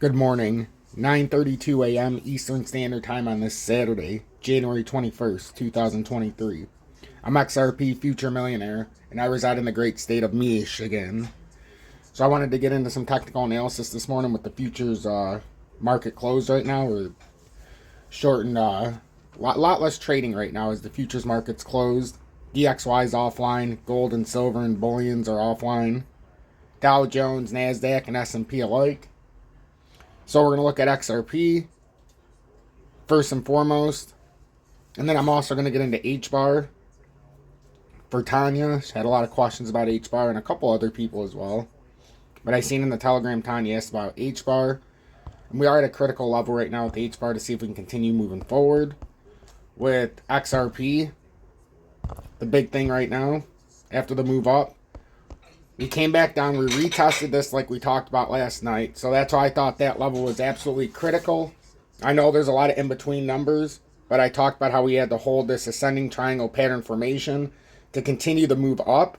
Good morning, 9:32 a.m. Eastern Standard Time on this Saturday, January 21st, 2023. I'm XRP Future Millionaire, and I reside in the great state of Michigan. So I wanted to get into some technical analysis this morning with the futures market closed right now. We're short and lot less trading right now as the futures market's closed. DXY is offline, gold and silver and bullions are offline. Dow Jones, NASDAQ, and S&P alike. So we're going to look at XRP first and foremost. And then I'm also going to get into Hbar for Tanya. She had a lot of questions about Hbar and a couple other people as well. But I seen in the Telegram Tanya asked about Hbar. And we are at a critical level right now with Hbar to see if we can continue moving forward. With XRP, the big thing right now, after the move up, we came back down, we retested this like we talked about last night. So that's why I thought that level was absolutely critical. I know there's a lot of in-between numbers, but I talked about how we had to hold this ascending triangle pattern formation to continue the move up.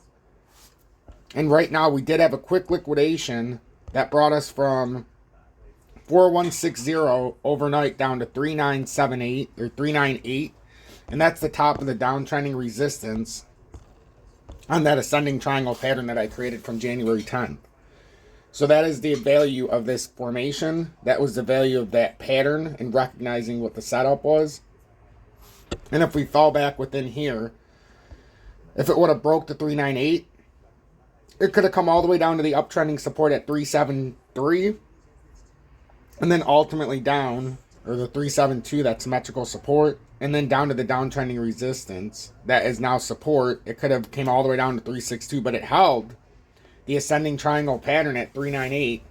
And right now we did have a quick liquidation that brought us from 4160 overnight down to 3978 or 398. And that's the top of the downtrending resistance on that ascending triangle pattern that I created from January 10th. So that is the value of this formation. That was the value of that pattern and recognizing what the setup was. And if we fall back within here, if it would have broke the 398, it could have come all the way down to the uptrending support at 373. And then ultimately down, or the 372, that's symmetrical support. And then down to the downtrending resistance that is now support. It could have came all the way down to 362, but it held the ascending triangle pattern at 398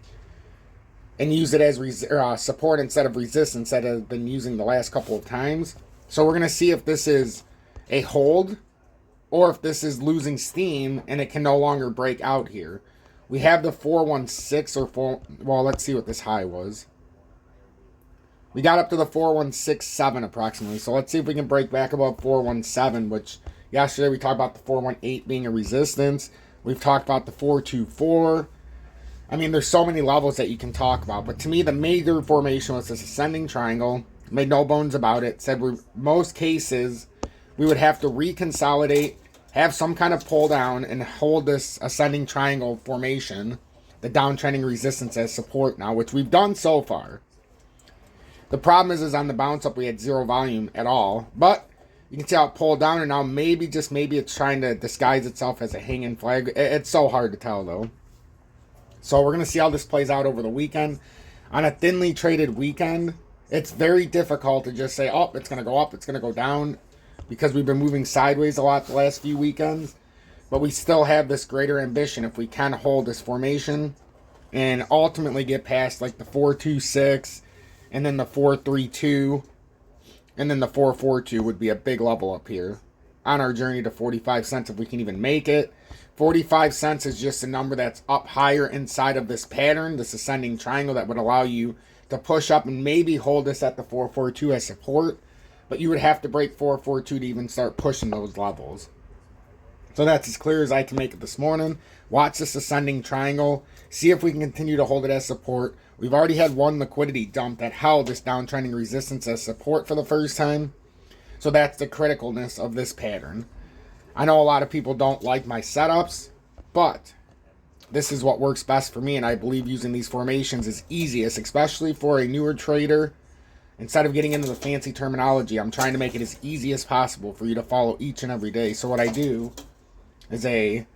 and used it as support instead of resistance that I've been using the last couple of times. So we're going to see if this is a hold or if this is losing steam and it can no longer break out here. We have the 416 or 4, well, let's see what this high was. We got up to the 4167 approximately. So let's see if we can break back above 417, which yesterday we talked about the 418 being a resistance. We've talked about the 424. I mean, there's so many levels that you can talk about. But to me, the major formation was this ascending triangle. Made no bones about it. Said most cases we would have to reconsolidate, have some kind of pull down, and hold this ascending triangle formation, the downtrending resistance as support now, which we've done so far. The problem is on the bounce up, we had zero volume at all. But you can see how it pulled down, and now maybe, just maybe, it's trying to disguise itself as a hanging flag. It's so hard to tell, though. So we're going to see how this plays out over the weekend. On a thinly traded weekend, it's very difficult to just say, oh, it's going to go up, it's going to go down, because we've been moving sideways a lot the last few weekends. But we still have this greater ambition if we can hold this formation and ultimately get past like the 426, and then the 432, and then the 442 would be a big level up here on our journey to 45 cents if we can even make it. 45 cents is just a number that's up higher inside of this pattern, this ascending triangle, that would allow you to push up and maybe hold this at the 442 as support. But you would have to break 442 to even start pushing those levels. So that's as clear as I can make it this morning. Watch this ascending triangle. See if we can continue to hold it as support. We've already had one liquidity dump that held this downtrending resistance as support for the first time. So that's the criticalness of this pattern. I know a lot of people don't like my setups, but this is what works best for me, and I believe using these formations is easiest, especially for a newer trader. Instead of getting into the fancy terminology, I'm trying to make it as easy as possible for you to follow each and every day. So what I do is a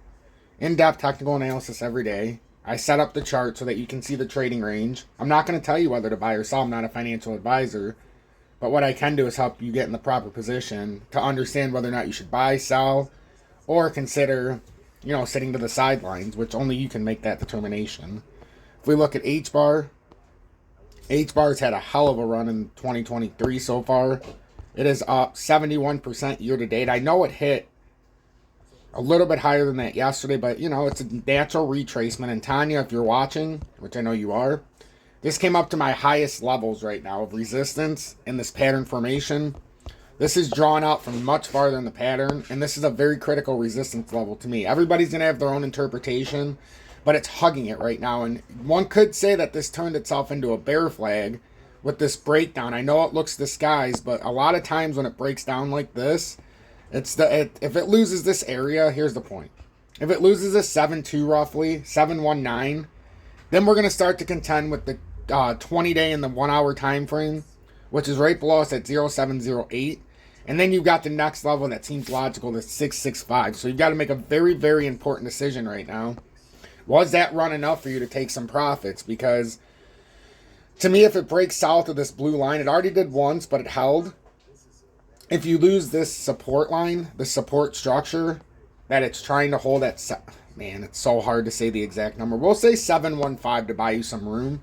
in-depth technical analysis every day. I set up the chart so that you can see the trading range. I'm not going to tell you whether to buy or sell. I'm not a financial advisor. But what I can do is help you get in the proper position to understand whether or not you should buy, sell, or consider, sitting to the sidelines, which only you can make that determination. If we look at Hbar, Hbar's had a hell of a run in 2023 so far. It is up 71% year to date. I know it hit a little bit higher than that yesterday, but, it's a natural retracement. And Tanya, if you're watching, which I know you are, this came up to my highest levels right now of resistance in this pattern formation. This is drawn out from much farther in the pattern, and this is a very critical resistance level to me. Everybody's going to have their own interpretation, but it's hugging it right now. And one could say that this turned itself into a bear flag with this breakdown. I know it looks disguised, but a lot of times when it breaks down like this, if it loses this area, here's the point. If it loses this 7-2 roughly, 719, then we're going to start to contend with the 20-day and the 1 hour time frame, which is right below us at 0708. And then you've got the next level that seems logical, the 665. So you've got to make a very, very important decision right now. Was that run enough for you to take some profits? Because to me, if it breaks south of this blue line, it already did once, but it held. If you lose this support line, the support structure that it's trying to hold at, man, it's so hard to say the exact number. We'll say 715 to buy you some room.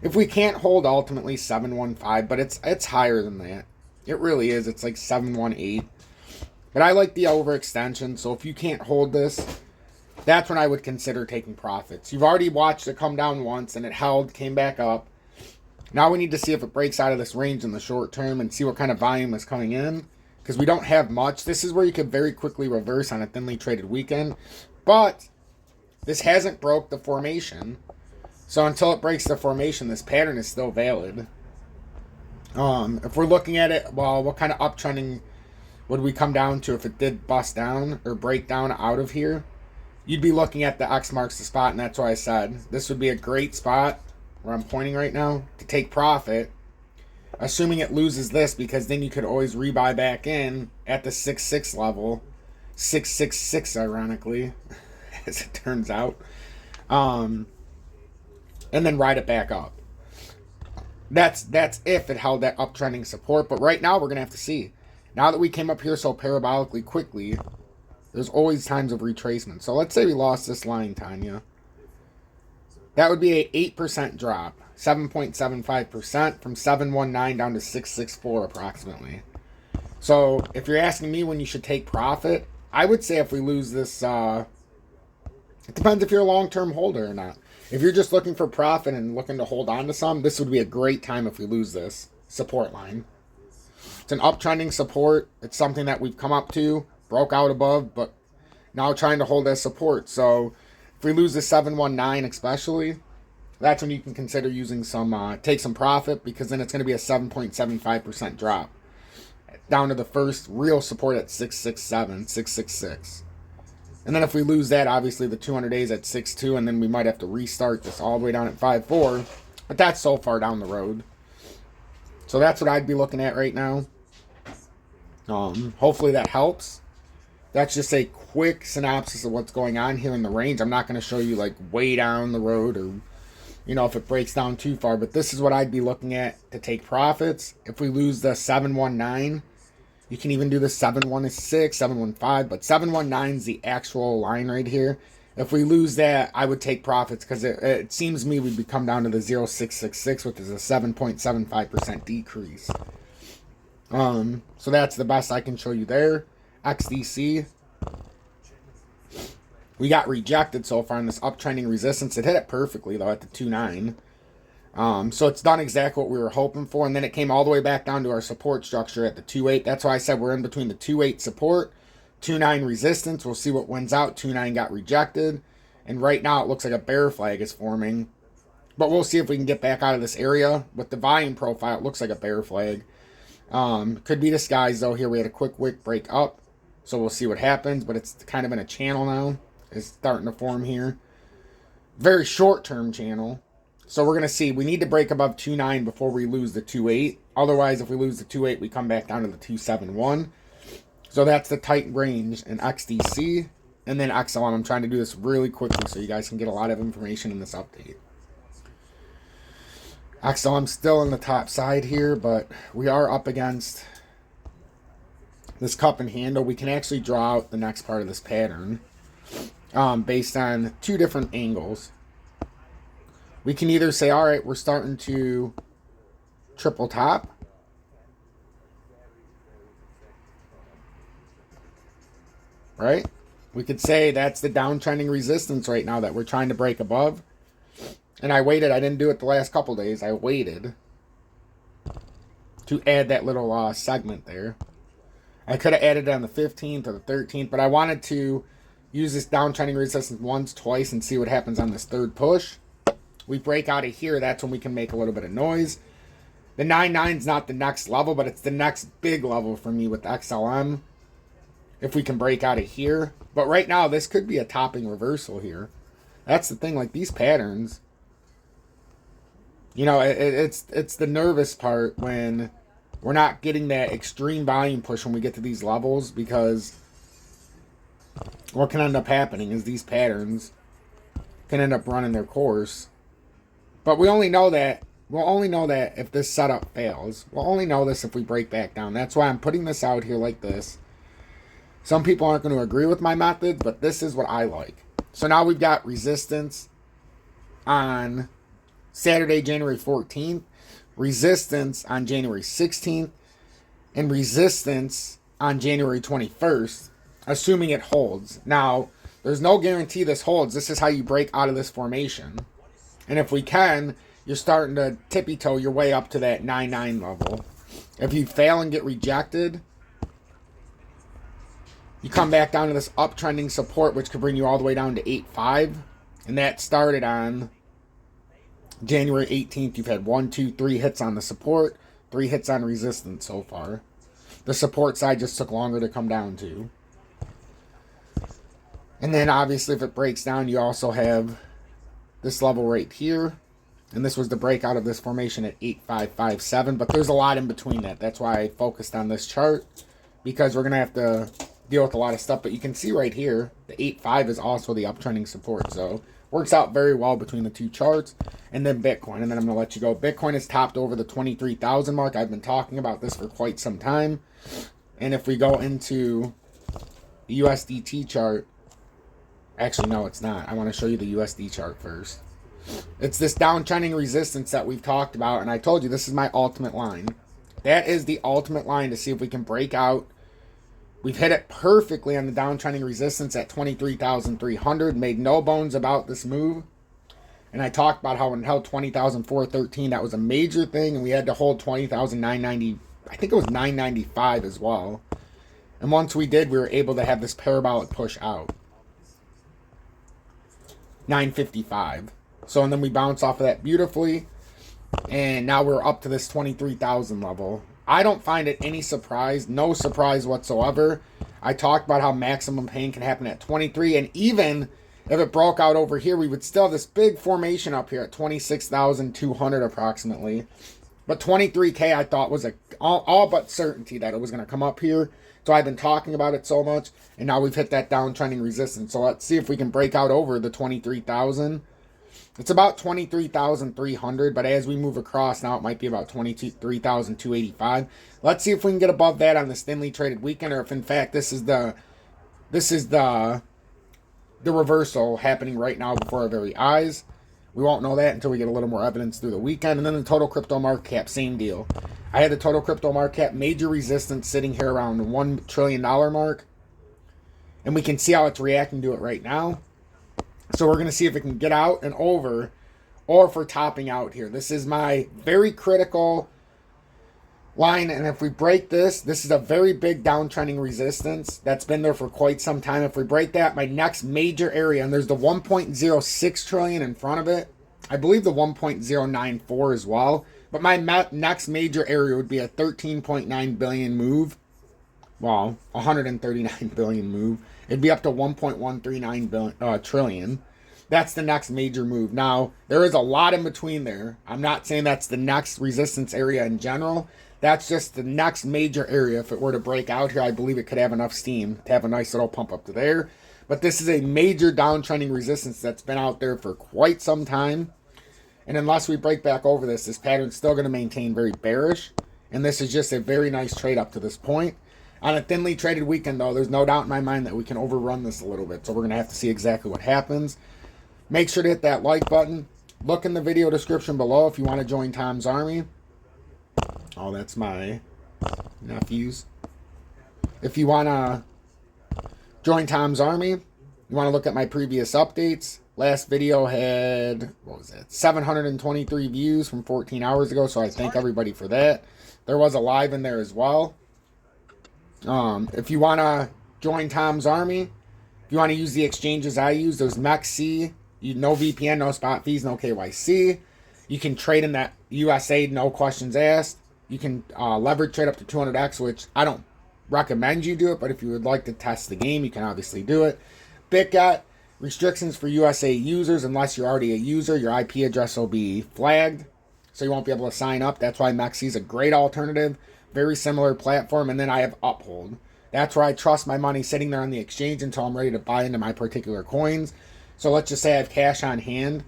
If we can't hold ultimately 715, but it's higher than that. It really is. It's like 718. But I like the overextension, so if you can't hold this, that's when I would consider taking profits. You've already watched it come down once, and it held, came back up. Now we need to see if it breaks out of this range in the short term and see what kind of volume is coming in, because we don't have much. This is where you could very quickly reverse on a thinly traded weekend. But this hasn't broke the formation. So until it breaks the formation, this pattern is still valid. If we're looking at it, well, what kind of uptrending would we come down to if it did bust down or break down out of here? You'd be looking at the X marks the spot, and that's why I said this would be a great spot where I'm pointing right now to take profit, assuming it loses this, because then you could always rebuy back in at the 6.6 level, 6.66 ironically, as it turns out, and then ride it back up. That's if it held that uptrending support. But right now we're going to have to see. Now that we came up here so parabolically quickly, there's always times of retracement. So let's say we lost this line, Tanya. That would be a 8% drop. 7.75% from 719 down to 664 approximately. So if you're asking me when you should take profit, I would say if we lose this, it depends if you're a long-term holder or not. If you're just looking for profit and looking to hold on to some, this would be a great time if we lose this support line. It's an uptrending support. It's something that we've come up to, broke out above, but now trying to hold as support. So if we lose the 719 especially, that's when you can consider using some, take some profit, because then it's going to be a 7.75% drop down to the first real support at 667, 666. And then if we lose that, obviously the 200 days at 6.2, and then we might have to restart this all the way down at 5.4. But that's so far down the road. So that's what I'd be looking at right now. Hopefully that helps. That's just a quick synopsis of what's going on here in the range. I'm not going to show you like way down the road or, if it breaks down too far. But this is what I'd be looking at to take profits. If we lose the 719, you can even do the 716, 715, but 719 is the actual line right here. If we lose that, I would take profits, because it seems to me we'd come down to the 0666, which is a 7.75% decrease. So that's the best I can show you there. XDC, we got rejected so far in this uptrending resistance. It hit it perfectly though at the 2.9. So it's done exactly what we were hoping for, and then it came all the way back down to our support structure at the 2.8. That's why I said we're in between the 2.8 support, 2.9 resistance. We'll see what wins out. 2.9 got rejected, and right now it looks like a bear flag is forming. But we'll see if we can get back out of this area. With the volume profile, it looks like a bear flag. Could be disguised though. Here we had a quick wick break up, so we'll see what happens. But it's kind of in a channel now. It's starting to form here. Very short-term channel. So we're going to see. We need to break above 2.9 before we lose the 2.8. Otherwise, if we lose the 2.8, we come back down to the 2.71. So that's the tight range in XDC. And then XLM. I'm trying to do this really quickly so you guys can get a lot of information in this update. XLM still on the top side here, but we are up against this cup and handle. We can actually draw out the next part of this pattern based on two different angles. We can either say, all right, we're starting to triple top. Right? We could say that's the downtrending resistance right now that we're trying to break above. And I waited. I didn't do it the last couple days. I waited to add that little segment there. I could have added it on the 15th or the 13th, but I wanted to, use this downtrending resistance once, twice, and see what happens on this third push. We break out of here, that's when we can make a little bit of noise. The 9.9 is not the next level, but it's the next big level for me with XLM. If we can break out of here. But right now, this could be a topping reversal here. That's the thing, like these patterns. You know, it's the nervous part when we're not getting that extreme volume push when we get to these levels, because what can end up happening is these patterns can end up running their course. But we only know that, we'll only know that if this setup fails. We'll only know this if we break back down. That's why I'm putting this out here like this. Some people aren't going to agree with my method, but this is what I like. So now we've got resistance on Saturday, January 14th, resistance on January 16th, and resistance on January 21st, assuming it holds. Now, there's no guarantee this holds. This is how you break out of this formation. And if we can, you're starting to tippy-toe your way up to that 9.9 level. If you fail and get rejected, you come back down to this uptrending support, which could bring you all the way down to 8.5. And that started on January 18th. You've had 1, 2, 3 hits on the support, 3 hits on resistance so far. The support side just took longer to come down to. And then obviously if it breaks down, you also have this level right here. And this was the breakout of this formation at 8.557. But there's a lot in between that. That's why I focused on this chart, because we're going to have to deal with a lot of stuff. But you can see right here, the 8.5 is also the uptrending support. So works out very well between the two charts. And then Bitcoin. And then I'm going to let you go. Bitcoin is topped over the 23,000 mark. I've been talking about this for quite some time. And if we go into the USDT chart, actually, no, it's not. I want to show you the USD chart first. It's this downtrending resistance that we've talked about. And I told you, this is my ultimate line. That is the ultimate line to see if we can break out. We've hit it perfectly on the downtrending resistance at 23,300. Made no bones about this move. And I talked about how when it held 20,413, that was a major thing. And we had to hold 20,990. I think it was 995 as well. And once we did, we were able to have this parabolic push out. 955. So, and then we bounce off of that beautifully. And now we're up to this 23,000 level. I don't find it any surprise. No surprise whatsoever. I talked about how maximum pain can happen at 23. And even if it broke out over here, we would still have this big formation up here at 26,200 approximately. But 23K I thought was all but certainty that it was going to come up here. So I've been talking about it so much. And now we've hit that downtrending resistance. So let's see if we can break out over the 23,000. It's about 23,300, but as we move across, now it might be about 23,285. Let's see if we can get above that on this thinly traded weekend, or if in fact this is the reversal happening right now before our very eyes. We won't know that until we get a little more evidence through the weekend. And then the total crypto market cap, same deal. I had the total crypto market cap major resistance sitting here around the $1 trillion mark, and we can see how it's reacting to it right now. So we're going to see if it can get out and over, or if we're topping out here. This is my very critical line, and if we break this, this is a very big downtrending resistance that's been there for quite some time. If we break that, my next major area, and there's the 1.06 trillion in front of it. I believe the 1.094 as well. But my next major area would be a 13.9 billion move. Well, 139 billion move. It'd be up to 1.139 trillion. That's the next major move. Now, there is a lot in between there. I'm not saying that's the next resistance area in general. That's just the next major area. If it were to break out here, I believe it could have enough steam to have a nice little pump up to there. But this is a major downtrending resistance that's been out there for quite some time. And unless we break back over this, this pattern's still going to maintain very bearish. And this is just a very nice trade up to this point. On a thinly traded weekend, though, there's no doubt in my mind that we can overrun this a little bit. So we're going to have to see exactly what happens. Make sure to hit that like button. Look in the video description below if you want to join Tom's Army. Oh, that's my nephews. If you want to join Tom's Army, you want to look at my previous updates. Last video had, 723 views from 14 hours ago. So I thank everybody for that. There was a live in there as well. If you want to join Tom's Army, If you want to use the exchanges I use, those MEXC, no VPN, no spot fees, no KYC. You can trade in that USA, no questions asked. You can leverage trade up to 200x, which I don't recommend you do it, but if you would like to test the game, you can obviously do it. BITGET, restrictions for USA users. Unless you're already a user, your IP address will be flagged, so you won't be able to sign up. That's why MEXC is a great alternative. Very similar platform. And then I have UPHOLD. That's where I trust my money sitting there on the exchange until I'm ready to buy into my particular coins. So let's just say I have cash on hand.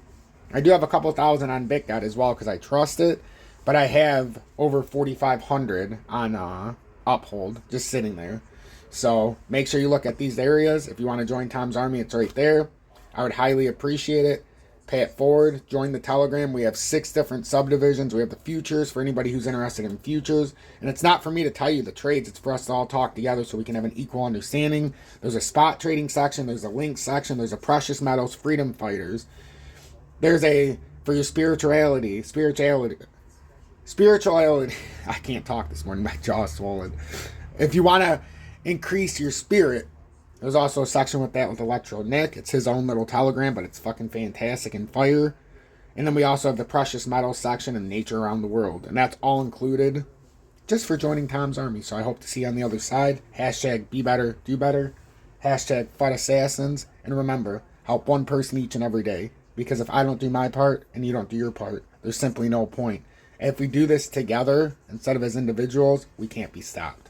I do have a couple thousand on BitGet as well because I trust it. But I have over 4,500 on UPHOLD just sitting there. So make sure you look at these areas. If you want to join Tom's Army, it's right there. I would highly appreciate it. Pay it forward. Join the Telegram. We have 6 different subdivisions. We have the futures for anybody who's interested in futures. And it's not for me to tell you the trades. It's for us to all talk together so we can have an equal understanding. There's a spot trading section. There's a link section. There's a precious metals, freedom fighters. There's a, for your spirituality. I can't talk this morning. My jaw's swollen. If you want to increase your spirit, there's also a section with that with Electro Nick. It's his own little Telegram, but it's fucking fantastic and fire. And then we also have the precious metals section and nature around the world. And that's all included just for joining Tom's Army. So I hope to see you on the other side. Hashtag be better, do better. Hashtag fight assassins. And remember, help one person each and every day. Because if I don't do my part and you don't do your part, there's simply no point. And if we do this together instead of as individuals, we can't be stopped.